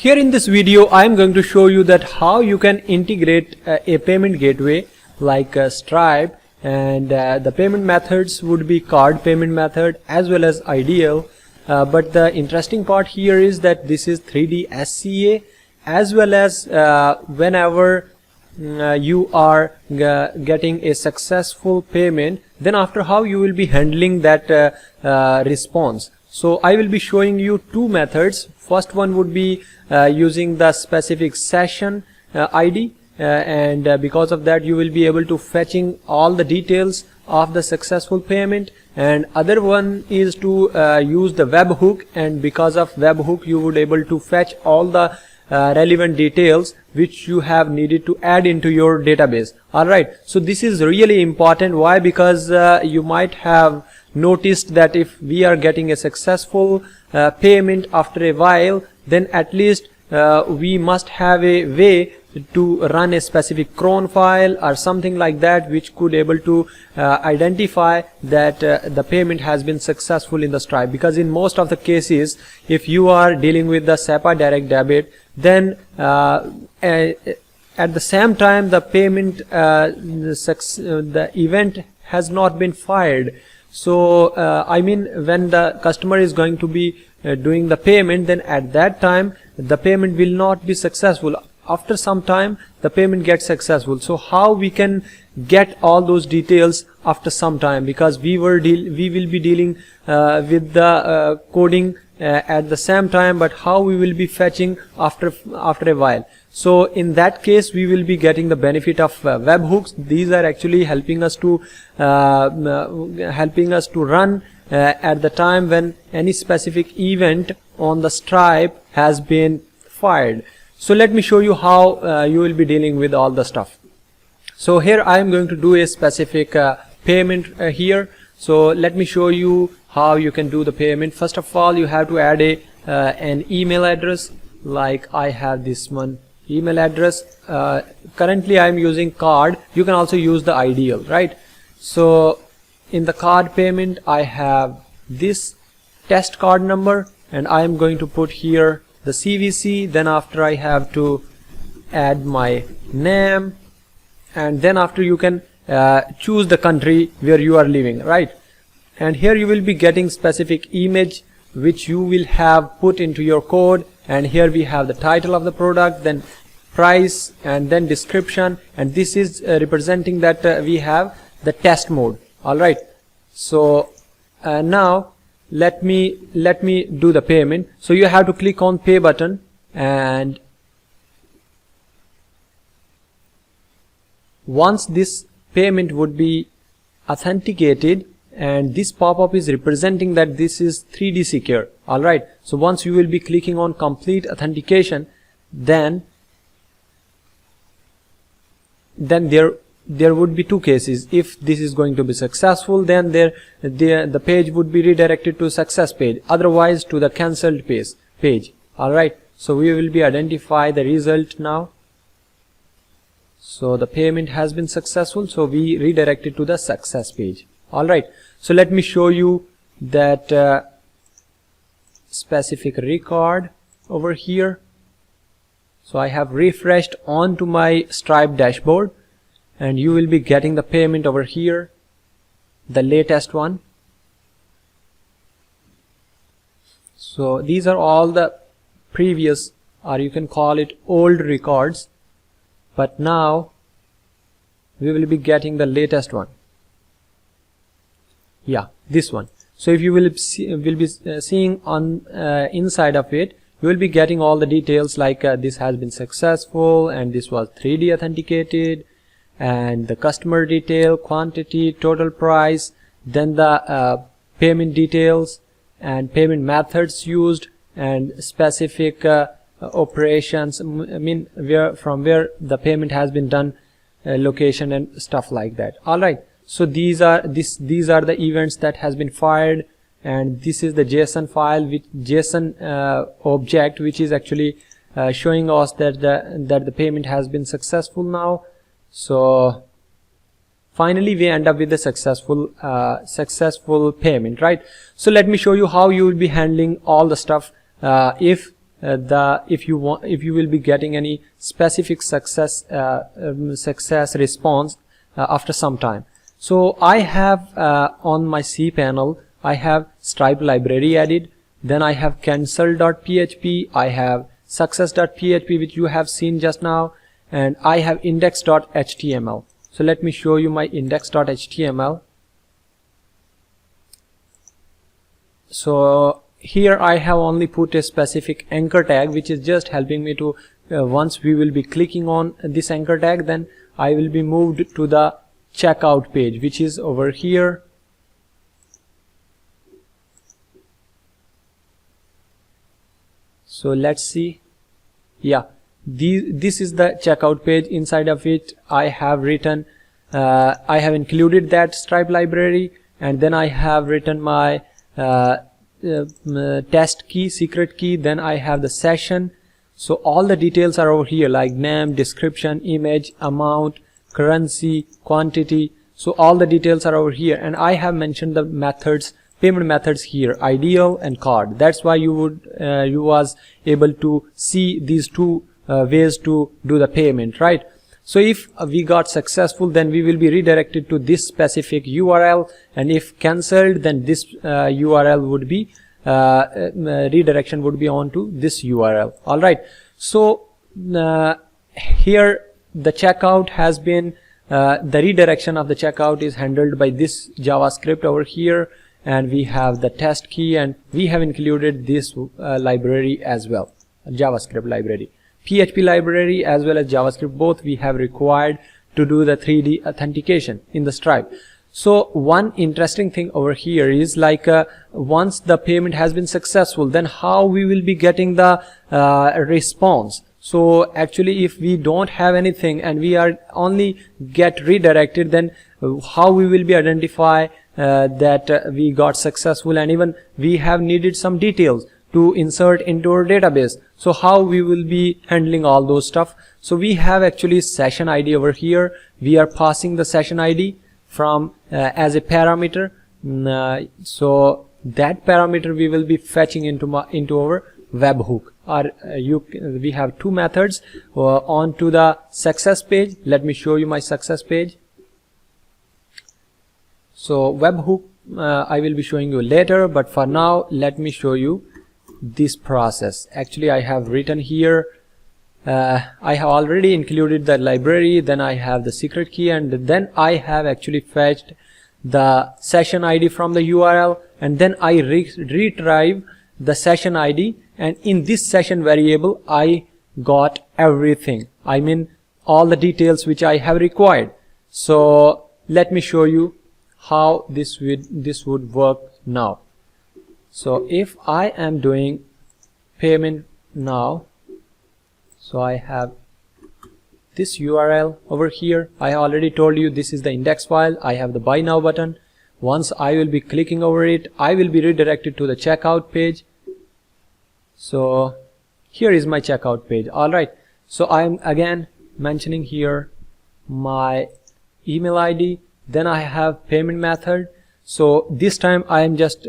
Here in this video I am going to show you that how you can integrate a payment gateway like Stripe, and the payment methods would be card payment method as well as ideal, but the interesting part here is that this is 3D SCA, as well as whenever you are getting a successful payment, then after how you will be handling that response. So I will be showing you two methods. First one would be using the specific session ID, and because of that you will be able to fetching all the details of the successful payment, and other one is to use the webhook, and because of webhook you would able to fetch all the relevant details which you have needed to add into your database. Alright, so this is really important. Why? Because you might have noticed that if we are getting a successful payment after a while, then at least we must have a way to run a specific cron file or something like that, which could able to identify that the payment has been successful in the Stripe. Because in most of the cases, if you are dealing with the Sepa direct debit, then at the same time the payment the event has not been fired. So I mean, when the customer is going to be doing the payment, then at that time the payment will not be successful. After some time the payment gets successful. So how we can get all those details after some time, because we will be dealing with the coding at the same time, but how we will be fetching after a while. So in that case we will be getting the benefit of webhooks. These are actually helping us to run at the time when any specific event on the Stripe has been fired. So let me show you how you will be dealing with all the stuff. So here I am going to do a specific payment here. So let me show you how you can do the payment. First of all, you have to add an email address. Like I have this one email address. Currently I am using card. You can also use the ideal, right? So in the card payment I have this test card number, and I am going to put here the CVC. Then after I have to add my name, and then after you can choose the country where you are living, right? And here you will be getting specific image which you will have put into your code, and here we have the title of the product, then price, and then description, and this is representing that we have the test mode. All right, so now let me do the payment. So you have to click on pay button, and once this payment would be authenticated, and this pop-up is representing that this is 3D secure. All right, so once you will be clicking on complete authentication, then there would be two cases. If this is going to be successful, then the page would be redirected to success page, otherwise to the cancelled page. All right, so we will be identify the result now. So the payment has been successful, so we redirected to the success page. All right, so let me show you that specific record over here. So I have refreshed onto my Stripe dashboard, and you will be getting the payment over here, the latest one. So these are all the previous, or you can call it old records, but now we will be getting the latest one. Yeah, this one. So if you will be seeing on inside of it, you will be getting all the details like this has been successful, and this was 3D authenticated, and the customer detail, quantity, total price, then the payment details and payment methods used, and specific operations, I mean from where the payment has been done, location and stuff like that. All right, so these are the events that has been fired, and this is the JSON file with JSON object, which is actually showing us that the payment has been successful now. So finally we end up with the successful payment, right? So let me show you how you will be handling all the stuff if if you will be getting any specific success response after some time. So I have on my C panel, I have Stripe library added, then I have cancel.php, I have success.php which you have seen just now, and I have index.html. So let me show you my index.html. So here I have only put a specific anchor tag which is just helping me to once we will be clicking on this anchor tag, then I will be moved to the checkout page which is over here. So let's see. Yeah, this is the checkout page. Inside of it I have written I have included that Stripe library, and then I have written my test key, secret key, then I have the session. So all the details are over here, like name, description, image, amount, currency, quantity. So all the details are over here, and I have mentioned the methods, payment methods here, ideal and card. That's why you was able to see these two ways to do the payment, right? So if we got successful, then we will be redirected to this specific URL, and if cancelled, then this URL would be redirection would be on to this URL. All right. So here the checkout has been the redirection of the checkout is handled by this JavaScript over here, and we have the test key, and we have included this library as well, JavaScript library. PHP library as well as JavaScript, both we have required to do the 3D authentication in the Stripe. So one interesting thing over here is like once the payment has been successful, then how we will be getting the response. So actually if we don't have anything and we are only get redirected, then how we will be identify that we got successful, and even we have needed some details to insert into our database. So how we will be handling all those stuff? So we have actually session ID over here. We are passing the session ID from as a parameter. So that parameter we will be fetching into our webhook. We have two methods onto the success page. Let me show you my success page. So webhook I will be showing you later, but for now let me show you this process. Actually I have written here, I have already included the library, then I have the secret key, and then I have actually fetched the session ID from the URL, and then I retrieve the session ID, and in this session variable I got everything, I mean all the details which I have required. So let me show you how this would work now. So if I am doing payment now, so I have this URL over here. I already told you this is the index file. I have the buy now button. Once I will be clicking over it, I will be redirected to the checkout page. So here is my checkout page. All right. So I'm again mentioning here my email ID. Then I have payment method. So this time I am just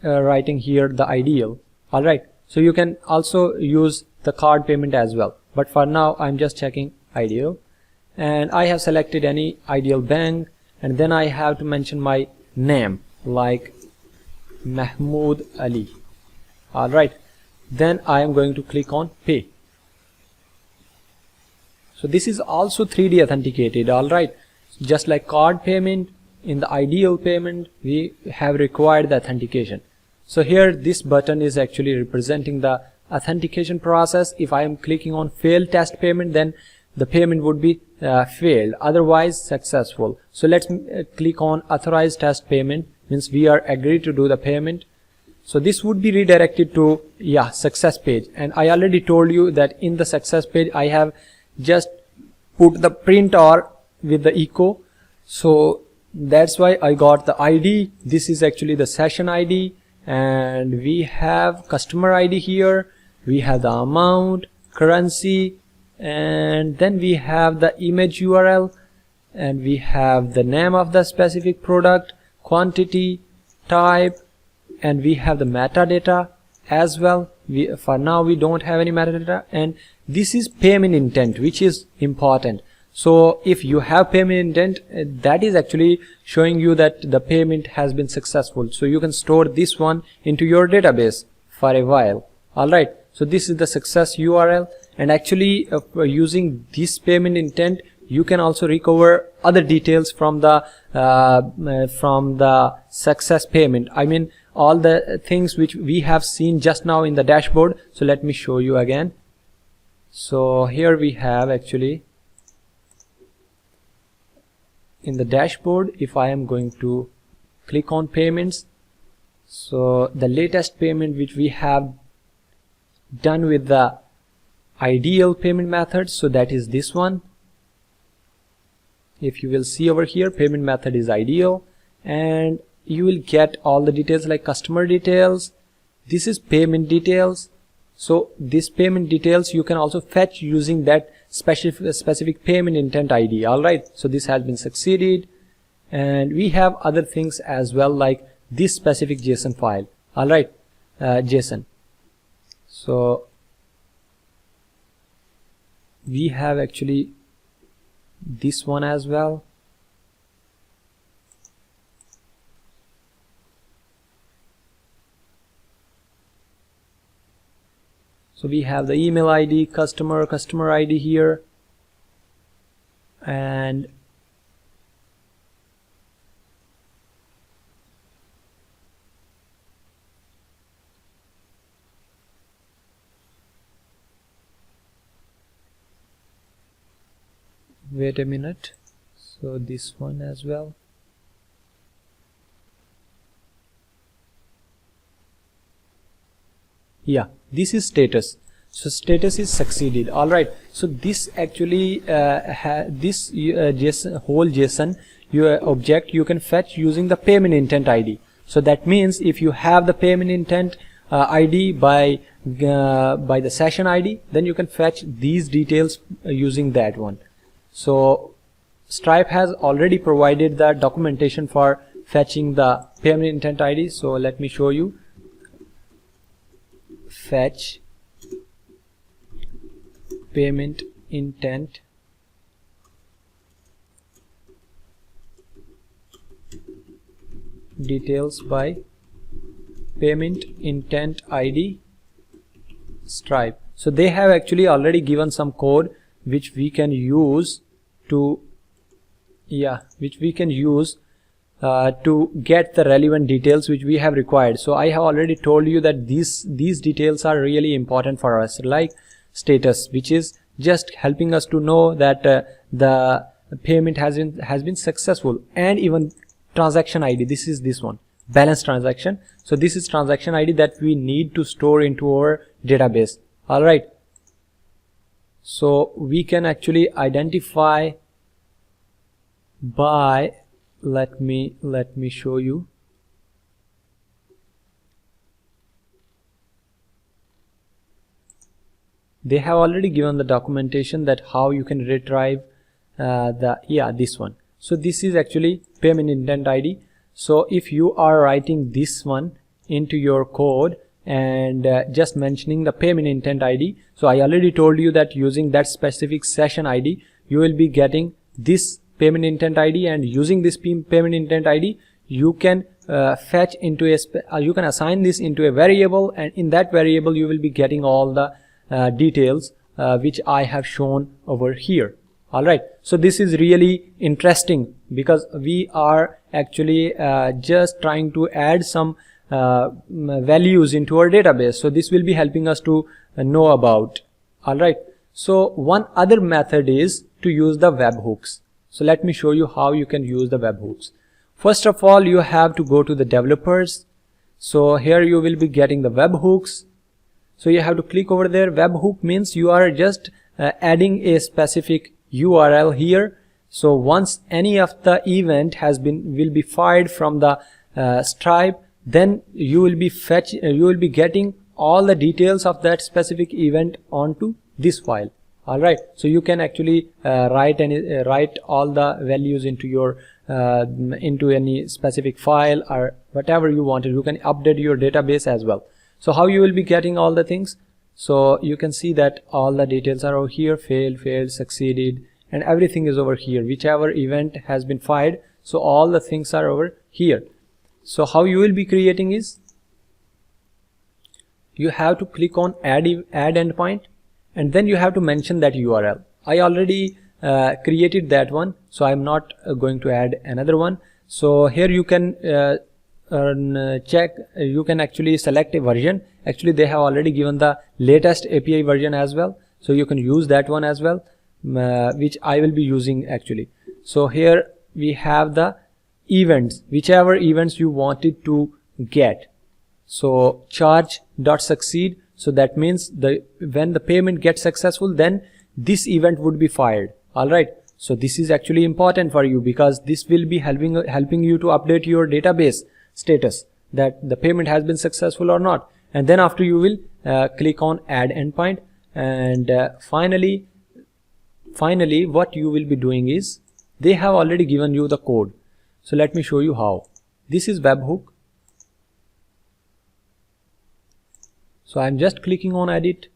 writing here the ideal. All right. So you can also use the card payment as well, but for now I'm just checking ideal, and I have selected any ideal bank, and then I have to mention my name like Mahmoud Ali. All right. Then I am going to click on pay. So this is also 3D authenticated. All right. Just like card payment, in the ideal payment we have required the authentication. So here this button is actually representing the authentication process. If I am clicking on failed test payment, then the payment would be failed, otherwise successful. So let's click on authorized test payment, means we are agreed to do the payment. So this would be redirected to success page, and I already told you that in the success page I have just put the print or with the echo. So that's why I got the ID. This is actually the session ID, and we have customer ID here, we have the amount, currency, and then we have the image URL, and we have the name of the specific product, quantity, type, and we have the metadata as well. for now we don't have any metadata. And this is payment intent, which is important. So if you have payment intent, that is actually showing you that the payment has been successful, so you can store this one into your database for a while. Alright, so this is the success URL, and actually using this payment intent you can also recover other details from the success payment. I mean all the things which we have seen just now in the dashboard. So let me show you again. So here we have actually in the dashboard, if I am going to click on payments, so the latest payment which we have done with the ideal payment method, so that is this one. If you will see over here, payment method is ideal, and you will get all the details like customer details. This is payment details. So this payment details you can also fetch using that specific payment intent ID. Alright, so this has been succeeded, and we have other things as well like this specific JSON file. Alright, JSON. So we have actually this one as well. So we have the email ID, customer ID here, and wait a minute, so this one as well. Yeah, this is status. So status is succeeded. All right, so this actually this JSON, whole JSON your object you can fetch using the payment intent ID. So that means if you have the payment intent ID by the session ID, then you can fetch these details using that one. So Stripe has already provided the documentation for fetching the payment intent ID. So let me show you. Fetch payment intent details by payment intent ID Stripe. So they have actually already given some code which we can use to to get the relevant details which we have required. So I have already told you that these details are really important for us, like status, which is just helping us to know that the payment has been successful, and even transaction ID. This is this one, balance transaction. So this is transaction ID that we need to store into our database. All right, so we can actually identify by let me show you. They have already given the documentation that how you can retrieve this one. So this is actually payment intent ID. So if you are writing this one into your code and just mentioning the payment intent ID, so I already told you that using that specific session ID you will be getting this payment intent ID, and using this payment intent ID you can fetch into you can assign this into a variable, and in that variable you will be getting all the details which I have shown over here. Alright, so this is really interesting because we are actually just trying to add some values into our database. So this will be helping us to know about. Alright, so one other method is to use the webhooks. So let me show you how you can use the webhooks. First of all, you have to go to the developers. So here you will be getting the webhooks. So you have to click over there. Webhook means you are just adding a specific URL here. So once any of the event will be fired from the Stripe, then you will be getting all the details of that specific event onto this file. All right, so you can actually write all the values into your into any specific file or whatever you wanted. You can update your database as well. So how you will be getting all the things? So you can see that all the details are over here, failed, succeeded, and everything is over here. Whichever event has been fired, so all the things are over here. So how you will be creating is, you have to click on add endpoint, and then you have to mention that URL. I already created that one, so I'm not going to add another one. So here you can check, you can actually select a version. Actually they have already given the latest API version as well, so you can use that one as well, which I will be using actually. So here we have the events, whichever events you wanted to get. So charge.succeed, so that means when the payment gets successful, then this event would be fired. Alright, so this is actually important for you, because this will be helping you to update your database status that the payment has been successful or not. And then after you will click on add endpoint, and finally what you will be doing is, they have already given you the code. So let me show you how. This is Webhook. So I'm just clicking on edit,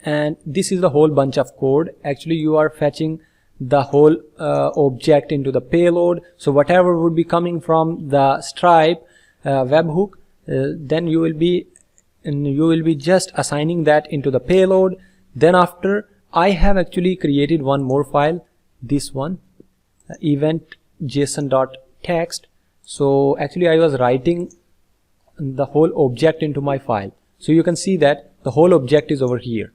and this is the whole bunch of code. Actually you are fetching the whole object into the payload. So whatever would be coming from the Stripe webhook, then you will be just assigning that into the payload. Then after, I have actually created one more file, this one, event json.txt. So actually I was writing the whole object into my file. So you can see that the whole object is over here.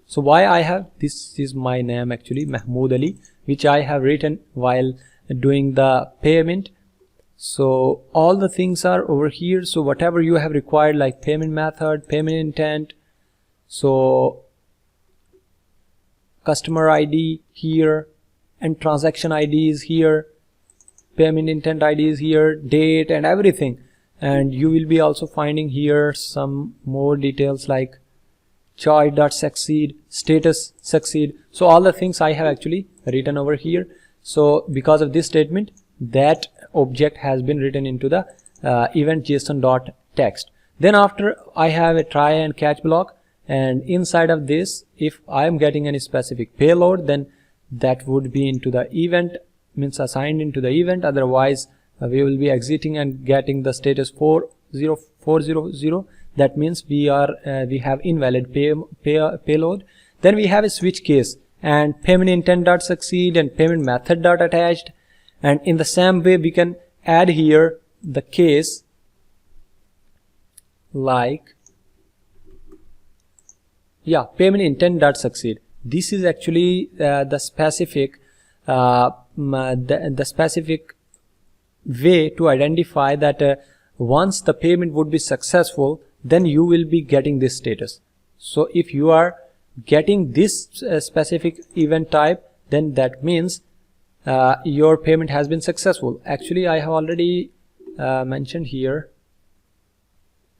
So why I have, this is my name actually, Mahmoud Ali, which I have written while doing the payment. So all the things are over here. So whatever you have required, like payment method, payment intent, so customer ID here, and transaction ID is here, payment intent ID is here, date and everything. And you will be also finding here some more details like charge.succeed, status succeed. So all the things I have actually written over here. So because of this statement, that object has been written into the event json.txt. Then after, I have a try and catch block, and inside of this, if I am getting any specific payload, then that would be into the event, means assigned into the event. Otherwise we will be exiting and getting the status 40400. That means we have invalid payload. Then we have a switch case, and payment intent.succeed and payment method.attached. And in the same way, we can add here the case like, yeah, payment intent.succeed. This is actually the specific way to identify that once the payment would be successful, then you will be getting this status. So if you are getting this specific event type, then that means your payment has been successful. Actually I have already mentioned here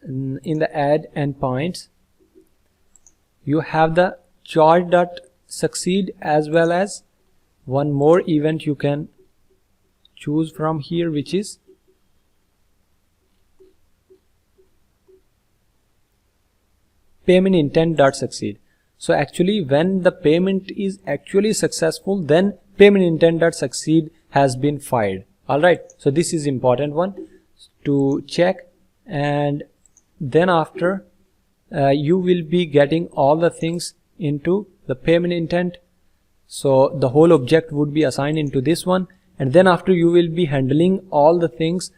in the add endpoints, you have the charge.succeed as well as one more event you can choose from here, which is payment intent.succeed. So actually when the payment is actually successful, then payment intent.succeed has been fired. Alright, so this is important one to check. And then after you will be getting all the things into the payment intent. So the whole object would be assigned into this one, and then after you will be handling all the things.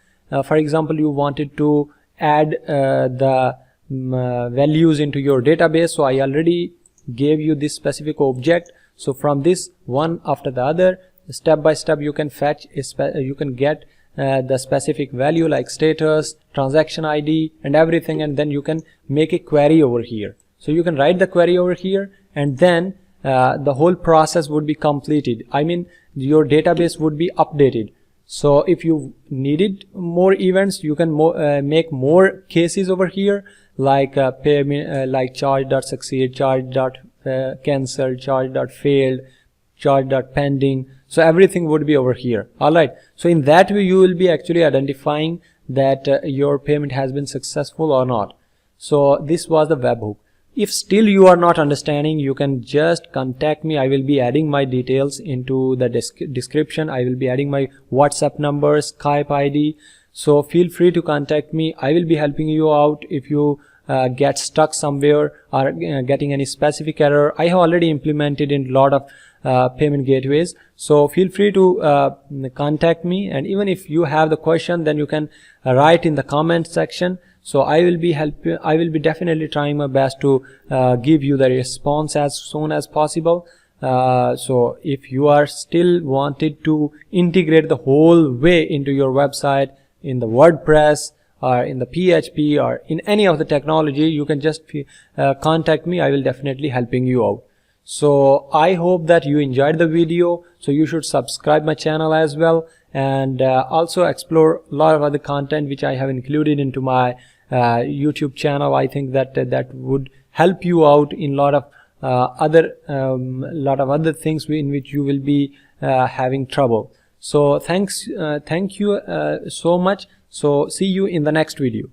For example, you wanted to add the values into your database. So I already gave you this specific object. So from this one after the other, step by step, you can fetch you can get the specific value like status, transaction ID and everything, and then you can make a query over here. So you can write the query over here, and then the whole process would be completed. I mean, your database would be updated. So if you needed more events, you can make more cases over here, like payment, like charge.succeed, charge.cancel, charge.failed, charge.pending. So everything would be over here. Alright, so in that way you will be actually identifying that your payment has been successful or not. So this was the webhook. If still you are not understanding, you can just contact me. I will be adding my details into the description. I will be adding my WhatsApp number, Skype ID. So feel free to contact me. I will be helping you out if you get stuck somewhere or getting any specific error. I have already implemented in a lot of payment gateways. So feel free to contact me, and even if you have the question, then you can write in the comment section. So I will be definitely trying my best to give you the response as soon as possible. So if you are still wanted to integrate the whole way into your website in the WordPress or in the PHP or in any of the technology, you can just contact me. I will definitely helping you out. So I hope that you enjoyed the video. So you should subscribe my channel as well, and also explore a lot of other content which I have included into my YouTube channel. I think that that would help you out in a lot of other things in which you will be having trouble. So thank you so much. So see you in the next video.